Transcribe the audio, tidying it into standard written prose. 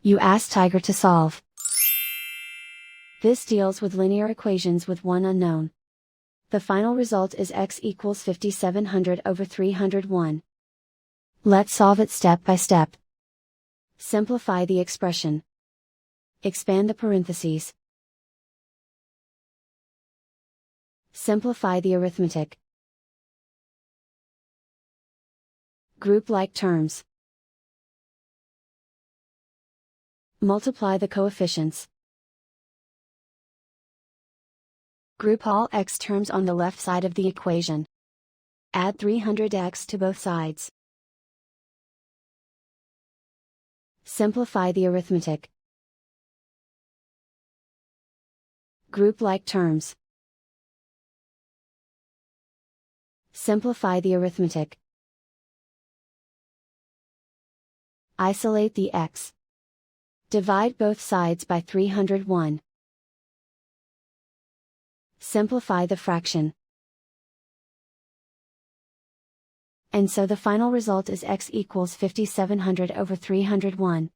You ask Tiger to solve. This deals with linear equations with one unknown. The final result is x equals 5700 over 301. Let's solve it step by step. Simplify the expression. Expand the parentheses. Simplify the arithmetic. Group like terms. Multiply the coefficients. Group all x terms on the left side of the equation. Add 300x to both sides. Simplify the arithmetic. Group like terms. Simplify the arithmetic. Isolate the x. Divide both sides by 301. Simplify the fraction. And so the final result is x equals 5700 over 301.